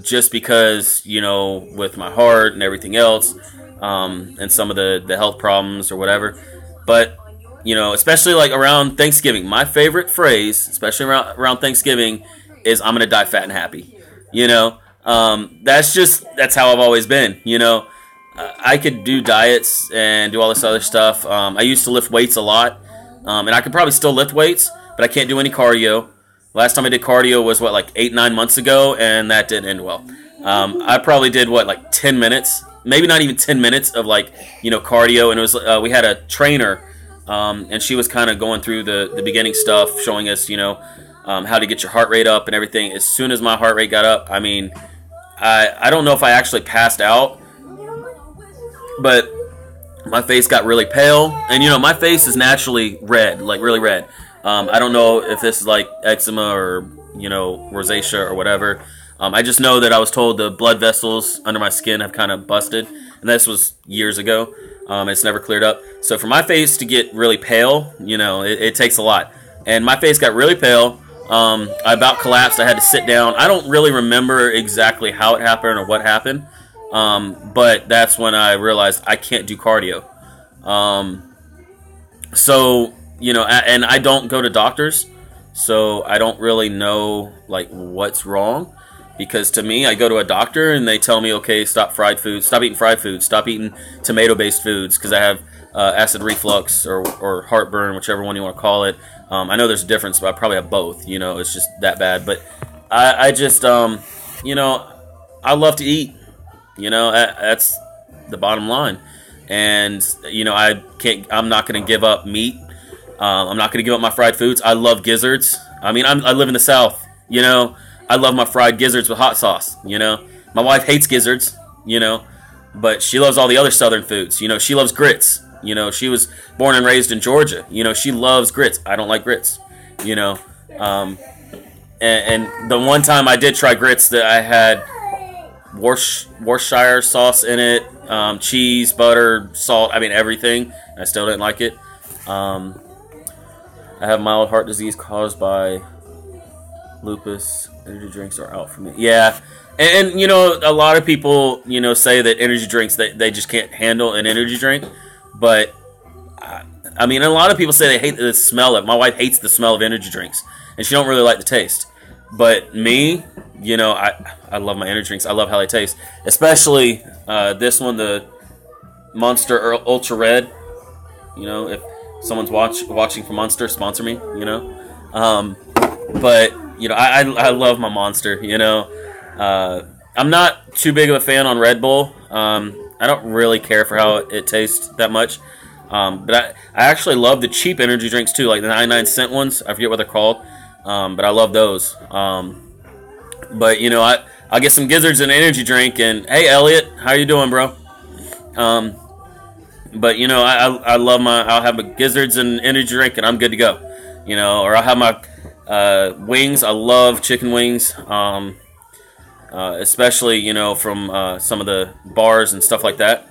Just because, you know, with my heart and everything else, and some of the health problems or whatever. But, you know, especially like around Thanksgiving, my favorite phrase, especially around Thanksgiving, is I'm gonna die fat and happy. You know, that's how I've always been. You know, I could do diets and do all this other stuff. I used to lift weights a lot, and I could probably still lift weights, but I can't do any cardio. Last time I did cardio was like 8-9 months ago, and that didn't end well. I probably did like 10 minutes, maybe not even 10 minutes of like, you know, cardio, and it was we had a trainer, and she was kind of going through the beginning stuff, showing us, you know, how to get your heart rate up and everything. As soon as my heart rate got up, I mean, I don't know if I actually passed out, but my face got really pale. And, you know, my face is naturally red, like really red. I don't know if this is like eczema or, you know, rosacea or whatever. I just know that I was told the blood vessels under my skin have kind of busted, and this was years ago. It's never cleared up. So for my face to get really pale, it takes a lot. And my face got really pale. I about collapsed. I had to sit down. I don't really remember exactly how it happened or what happened, but that's when I realized I can't do cardio. So, and I don't go to doctors, so I don't really know, like, what's wrong. Because to me, I go to a doctor and they tell me, okay, stop fried food, stop eating fried food, stop eating tomato-based foods because I have acid reflux or heartburn, whichever one you want to call it. I know there's a difference, but I probably have both. It's just that bad. But I just, I love to eat. That's the bottom line. And I'm not going to give up meat. I'm not going to give up my fried foods. I love gizzards. I mean, I live in the South. I love my fried gizzards with hot sauce. My wife hates gizzards. But she loves all the other Southern foods. She loves grits. She was born and raised in Georgia. She loves grits. I don't like grits. And the one time I did try grits, that I had Worcestershire sauce in it, cheese, butter, salt. I mean everything. I still didn't like it. I have mild heart disease caused by lupus. Energy drinks are out for me. Yeah. And a lot of people, say that energy drinks, they just can't handle an energy drink. But, I mean, a lot of people say they hate the smell of it. My wife hates the smell of energy drinks. And she don't really like the taste. But me, I love my energy drinks. I love how they taste. Especially this one, the Monster Ultra Red. If someone's watching for Monster, sponsor me, But, I love my Monster, I'm not too big of a fan on Red Bull. I don't really care for how it tastes that much. But I actually love the cheap energy drinks too, like the 99-cent ones. I forget what they're called. But I love those. But, I'll get some gizzards and an energy drink. And, hey, Elliot, how you doing, bro? But, I love I'll have my gizzards and energy drink, and I'm good to go. Or I'll have my wings. I love chicken wings. Especially, from some of the bars and stuff like that.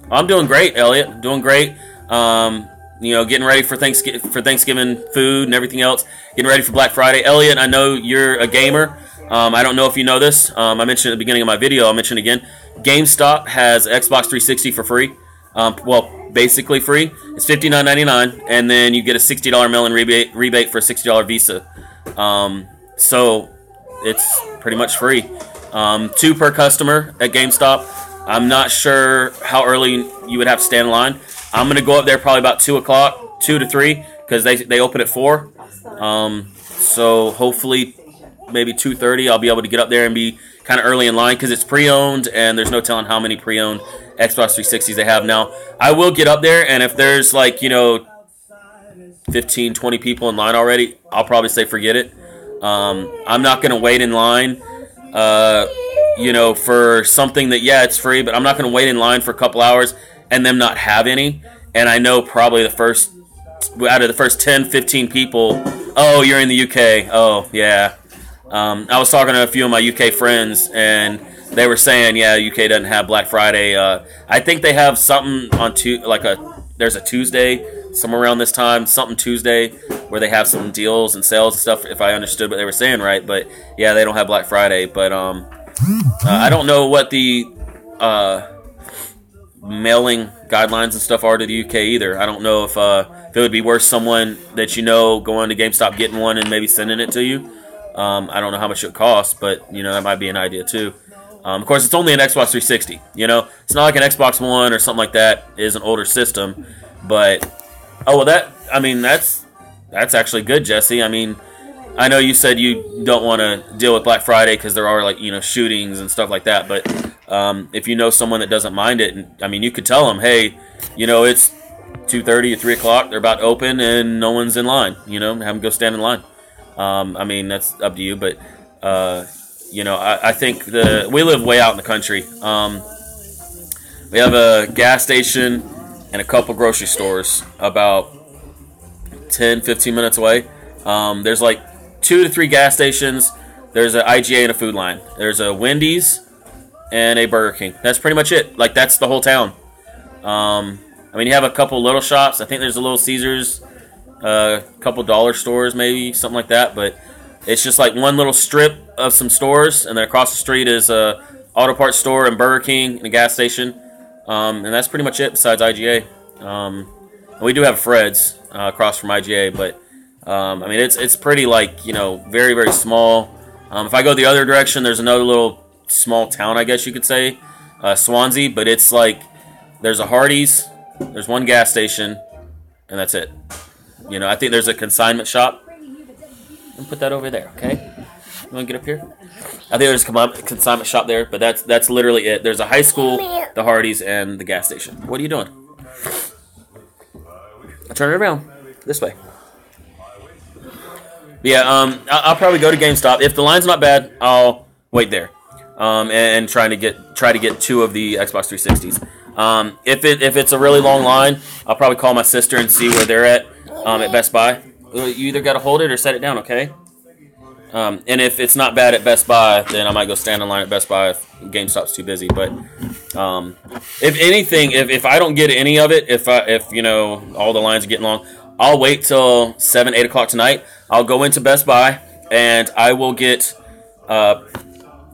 I'm doing great, Elliot. Doing great. Getting ready for Thanksgiving food and everything else. Getting ready for Black Friday. Elliot, I know you're a gamer. I don't know if you know this. I mentioned at the beginning of my video. I'll mention it again. GameStop has Xbox 360 for free. Basically free. It's $59.99, and then you get a $60 mail-in rebate for a $60 Visa. So it's pretty much free. 2 per customer at GameStop. I'm not sure how early you would have to stand in line. I'm going to go up there probably about 2 o'clock, 2 to 3, because they open at 4. So hopefully maybe 2:30 I'll be able to get up there and be kind of early in line, because it's pre-owned, and there's no telling how many pre-owned Xbox 360s they have now. I will get up there, and if there's 15, 20 people in line already, I'll probably say forget it. I'm not going to wait in line, for something that, it's free, but I'm not going to wait in line for a couple hours and them not have any. And I know probably out of the first 10, 15 people, oh, you're in the UK. Oh, yeah. I was talking to a few of my UK friends, and they were saying, UK doesn't have Black Friday. I think they have something on there's a Tuesday, somewhere around this time, something Tuesday, where they have some deals and sales and stuff, if I understood what they were saying right. But, yeah, they don't have Black Friday. But I don't know what the mailing guidelines and stuff are to the UK either. I don't know if it would be worth someone that going to GameStop, getting one, and maybe sending it to you. I don't know how much it costs, but, that might be an idea too. Of course, it's only an Xbox 360, It's not like an Xbox One or something like that. It is an older system. But, that's actually good, Jesse. I mean, I know you said you don't want to deal with Black Friday because there are, shootings and stuff like that. But if you know someone that doesn't mind it, you could tell them, hey, it's 2:30 or 3 o'clock. They're about to open and no one's in line. Have them go stand in line. That's up to you, but, I think we live way out in the country. We have a gas station and a couple grocery stores about 10, 15 minutes away. There's 2 to 3 gas stations there's an IGA and a Food Lion. There's a Wendy's and a Burger King. That's pretty much it. Like, that's the whole town. I mean, you have a couple little shops. I think there's a Little Caesars, a couple dollar stores, maybe something like that. But it's just like one little strip of some stores, and then across the street is a auto parts store and Burger King and a gas station. And that's pretty much it besides IGA. We do have Fred's across from IGA, but I mean, it's pretty, like, you know, very, very small. If I go the other direction, there's another little small town, I guess you could say, Swansea, but it's like there's a Hardee's, there's one gas station, and that's it. You know, I think there's a consignment shop. And put that over there, okay? You want to get up here? I think there's a consignment shop there, but that's literally it. There's a high school, the Hardee's, and the gas station. What are you doing? I'll turn it around this way. Yeah, I'll probably go to GameStop. If the line's not bad, I'll wait there, and try to get 2 of the Xbox 360s. If it's a really long line, I'll probably call my sister and see where they're at Best Buy. You either got to hold it or set it down, okay? And if it's not bad at Best Buy, then I might go stand in line at Best Buy if GameStop's too busy. But if anything, if I don't get any of it, if you know, all the lines are getting long, I'll wait till 7, 8 o'clock tonight. I'll go into Best Buy and I will get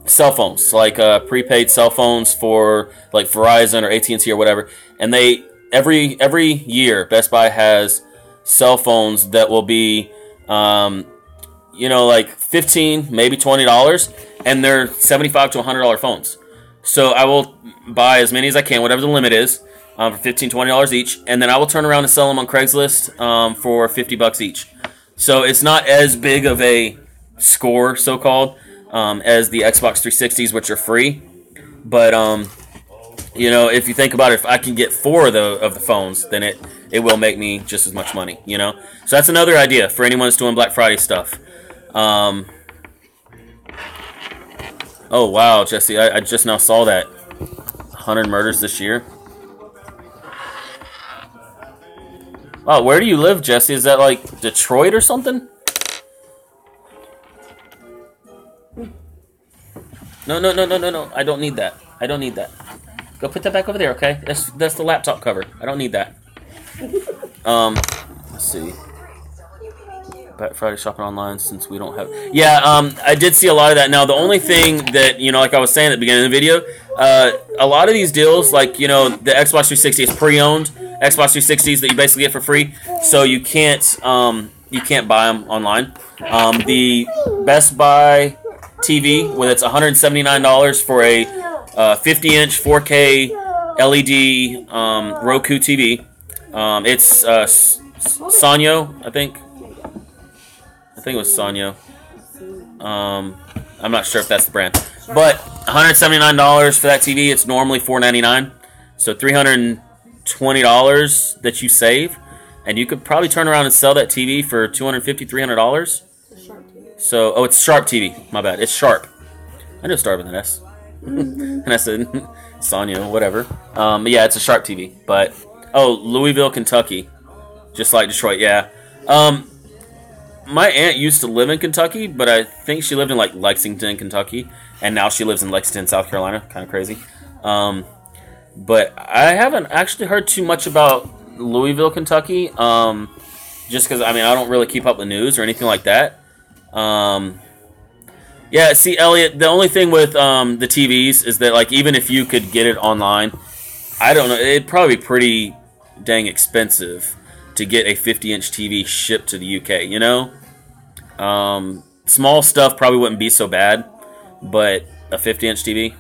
cell phones, like prepaid cell phones for like Verizon or AT&T or whatever. And they every year Best Buy has cell phones that will be you know, like $15, maybe $20, and they're $75 to $100 phones. So I will buy as many as I can, whatever the limit is, for $15, $20 each, and then I will turn around and sell them on Craigslist for $50 each. So it's not as big of a score, so-called, as the Xbox 360s, which are free. But you know, if you think about it, if I can get 4 of the phones, then it will make me just as much money, you know? So that's another idea for anyone that's doing Black Friday stuff. Oh, wow, Jesse, I just now saw that. 100 murders this year. Wow, where do you live, Jesse? Is that like Detroit or something? No. I don't need that. I don't need that. Go put that back over there, okay? That's the laptop cover. I don't need that. Let's see. Black Friday shopping online since we don't have... Yeah, I did see a lot of that. Now, the only thing that, you know, like I was saying at the beginning of the video, a lot of these deals, like, you know, the Xbox 360 is pre-owned Xbox 360s that you basically get for free, so you can't buy them online. The Best Buy TV, with its $179 for a 50-inch 4K LED Roku TV. It's Sanyo, I think. I think it was Sanyo. I'm not sure if that's the brand. But $179 for that TV. It's normally $499. So $320 that you save. And you could probably turn around and sell that TV for $250, $300. So, oh, it's Sharp TV. My bad. It's Sharp. I knew it started with an S. And I said, Sanyo, whatever. But yeah, it's a Sharp TV. But, oh, Louisville, Kentucky. Just like Detroit, yeah. My aunt used to live in Kentucky, but I think she lived in, like, Lexington, Kentucky. And now she lives in Lexington, South Carolina. Kind of crazy. But I haven't actually heard too much about Louisville, Kentucky. Just because, I mean, I don't really keep up with news or anything like that. Yeah, see, Elliot, the only thing with the TVs is that, like, even if you could get it online, I don't know, it'd probably be pretty dang expensive to get a 50-inch TV shipped to the UK, you know? Small stuff probably wouldn't be so bad, but a 50-inch TV,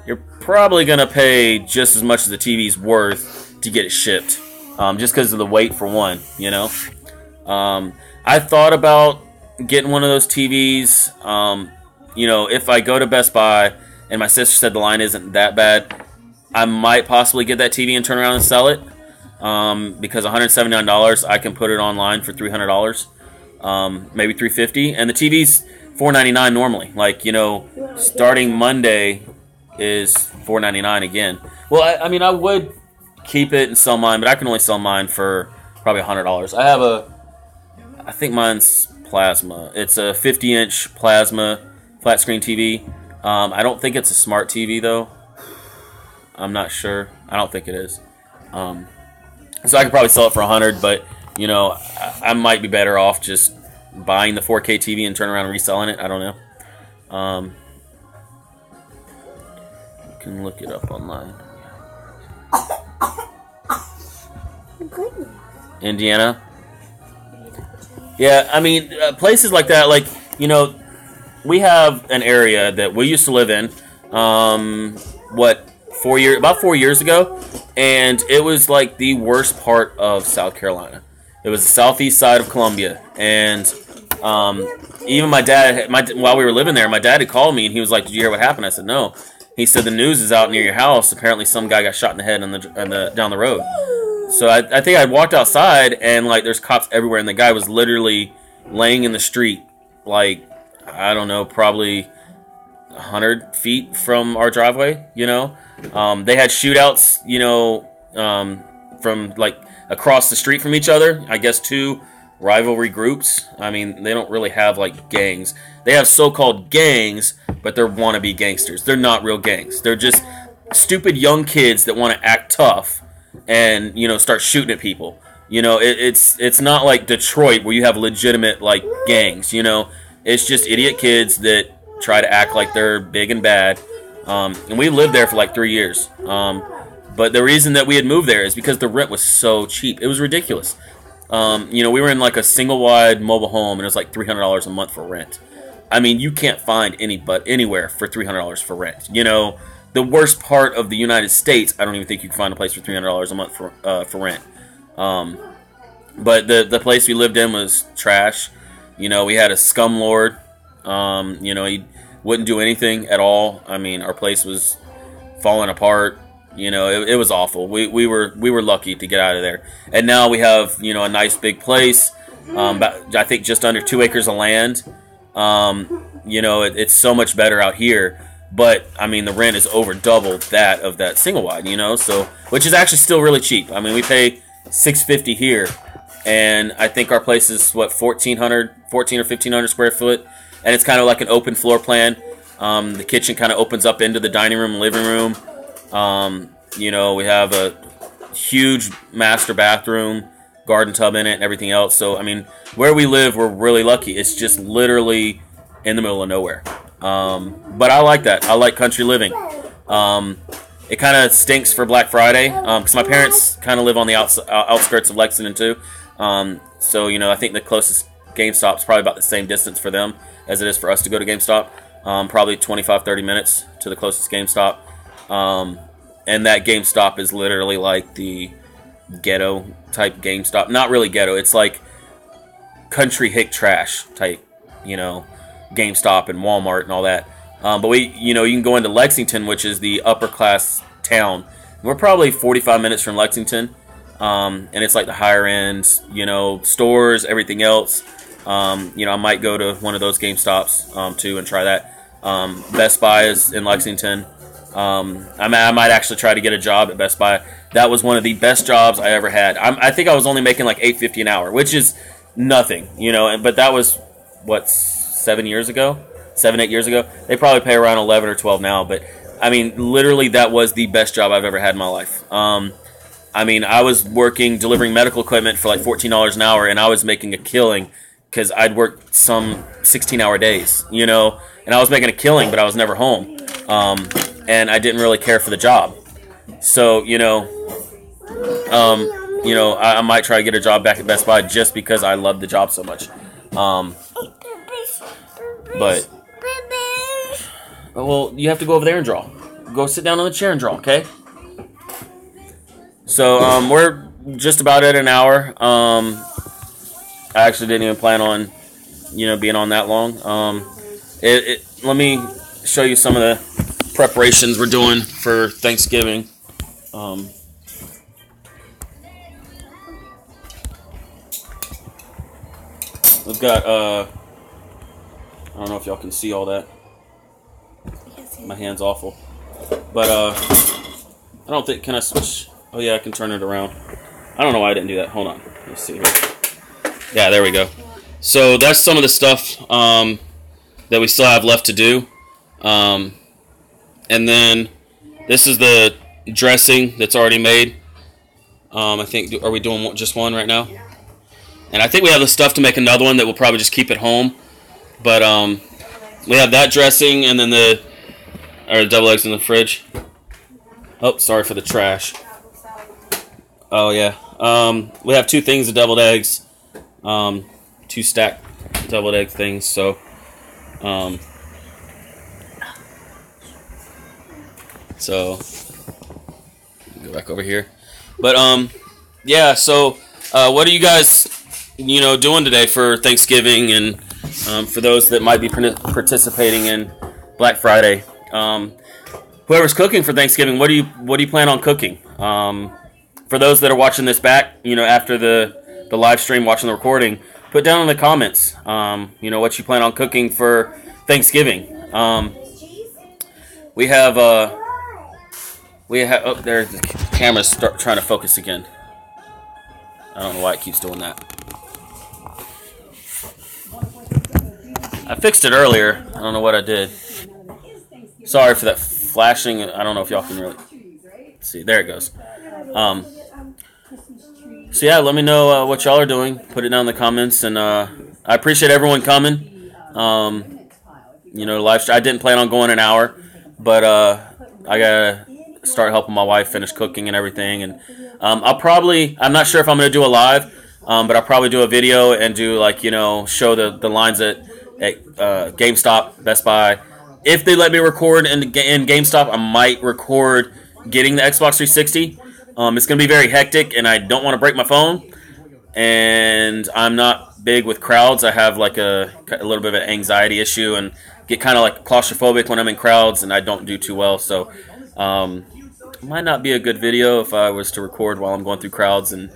you're probably going to pay just as much as the TV's worth to get it shipped, just because of the weight for one, you know? I thought about getting one of those TVs, you know, if I go to Best Buy and my sister said the line isn't that bad, I might possibly get that TV and turn around and sell it. Because $179, I can put it online for $300, maybe $350, and the TV's $499 normally. Like, you know, starting Monday is $499 again. Well, I mean, I would keep it and sell mine, but I can only sell mine for probably $100. I think mine's plasma. It's a 50-inch plasma flat screen TV. I don't think it's a smart TV though. I'm not sure. I don't think it is. So I could probably sell it for 100, but you know, I might be better off just buying the 4K TV and turn around and reselling it. I don't know. You can look it up online. Indiana. Yeah, I mean, places like that, like, you know, we have an area that we used to live in, about 4 years ago, and it was like the worst part of South Carolina. It was the southeast side of Columbia, and even my dad, while we were living there, my dad had called me, and he was like, "Did you hear what happened?" I said, "No." He said, "The news is out near your house. Apparently some guy got shot in the head down the road." So I think I walked outside, and like there's cops everywhere, and the guy was literally laying in the street, like, I don't know, probably 100 feet from our driveway, you know? They had shootouts, you know, from like across the street from each other. I guess 2 rivalry groups. I mean, they don't really have like gangs. They have so-called gangs, but they're wannabe gangsters. They're not real gangs. They're just stupid young kids that want to act tough and, you know, start shooting at people. You know, it's not like Detroit where you have legitimate like gangs, you know. It's just idiot kids that try to act like they're big and bad. And we lived there for like 3 years. But the reason that we had moved there is because the rent was so cheap. It was ridiculous. You know, we were in like a single wide mobile home, and it was like $300 a month for rent. I mean, you can't find anywhere for $300 for rent. You know, the worst part of the United States, I don't even think you can find a place for $300 a month for rent. But the place we lived in was trash. You know, we had a scumlord. You know, he wouldn't do anything at all. I mean, our place was falling apart. You know, it was awful. We were lucky to get out of there. And now we have, you know, a nice big place. I think just under 2 acres of land. You know, it's so much better out here. But I mean, the rent is over double that of that single wide. You know, so which is actually still really cheap. I mean, we pay $650 here, and I think our place is what 14 or 1500 square foot, and it's kind of like an open floor plan. The kitchen kind of opens up into the dining room and living room. You know, we have a huge master bathroom, garden tub in it, and everything else. So, I mean, where we live, we're really lucky. It's just literally in the middle of nowhere. But I like that. I like country living. It kind of stinks for Black Friday because my parents kind of live on the outskirts of Lexington too. So, you know, I think the closest GameStop is probably about the same distance for them as it is for us to go to GameStop. Probably 25-30 minutes to the closest GameStop. And that GameStop is literally like the ghetto type GameStop. Not really ghetto. It's like country hick trash type, you know, GameStop and Walmart and all that. But you know, you can go into Lexington, which is the upper class town. We're probably 45 minutes from Lexington. And it's like the higher end, you know, stores, everything else. You know, I might go to one of those GameStops too and try that. Best Buy is in Lexington. I might actually try to get a job at Best Buy. That was one of the best jobs I ever had. I think I was only making like $8.50 an hour, which is nothing, you know. But that was what 7, 8 years ago. They probably pay around 11 or 12 now. But I mean, literally, that was the best job I've ever had in my life. I mean, I was delivering medical equipment for like $14 an hour, and I was making a killing because I'd worked some 16-hour days, you know, and I was making a killing, but I was never home. And I didn't really care for the job. So, you know, I might try to get a job back at Best Buy just because I love the job so much. But, well, you have to go over there and draw. Go sit down on the chair and draw, okay? So, we're just about at an hour. I actually didn't even plan on, you know, being on that long. Let me show you some of the preparations we're doing for Thanksgiving. We've got I don't know if y'all can see all that. My hand's awful. But I don't think, can I switch? Oh yeah, I can turn it around. I don't know why I didn't do that. Hold on. Let's see here. Yeah, there we go. So that's some of the stuff that we still have left to do. And then this is the dressing that's already made. I think, are we doing just one right now? And I think we have the stuff to make another one that we'll probably just keep at home. But we have that dressing, and then the double eggs in the fridge. Oh, sorry for the trash. Oh yeah. We have 2 things of deviled eggs, 2 stacked deviled egg things. So, go back over here. But yeah. So, what are you guys, doing today for Thanksgiving, and for those that might be participating in Black Friday? Whoever's cooking for Thanksgiving, what do you plan on cooking? For those that are watching this back, after the live stream, watching the recording, put down in the comments, what you plan on cooking for Thanksgiving. We have, oh, there's the camera's trying to focus again. I don't know why it keeps doing that. I fixed it earlier. I don't know what I did. Sorry for that flashing. I don't know if y'all can really see. There it goes. So yeah, let me know what y'all are doing. Put it down in the comments, and I appreciate everyone coming. Live stream. I didn't plan on going an hour, but I gotta start helping my wife finish cooking and everything. And I'm not sure if I'm gonna do a live, but I'll probably do a video and do show the lines at GameStop, Best Buy. If they let me record in GameStop, I might record getting the Xbox 360. It's going to be very hectic, and I don't want to break my phone. And I'm not big with crowds. I have a little bit of an anxiety issue and get kind of claustrophobic when I'm in crowds, and I don't do too well. So might not be a good video if I was to record while I'm going through crowds and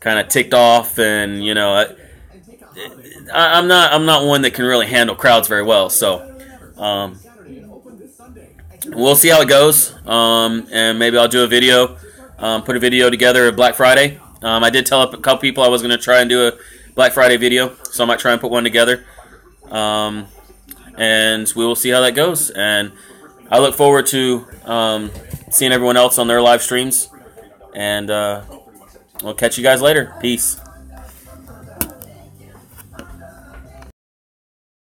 kind of ticked off. And I'm not one that can really handle crowds very well. So we'll see how it goes, and maybe I'll do a video, put a video together of Black Friday. I did tell a couple people I was going to try and do a Black Friday video, so I might try and put one together, and we will see how that goes. And I look forward to seeing everyone else on their live streams, and we'll catch you guys later. Peace.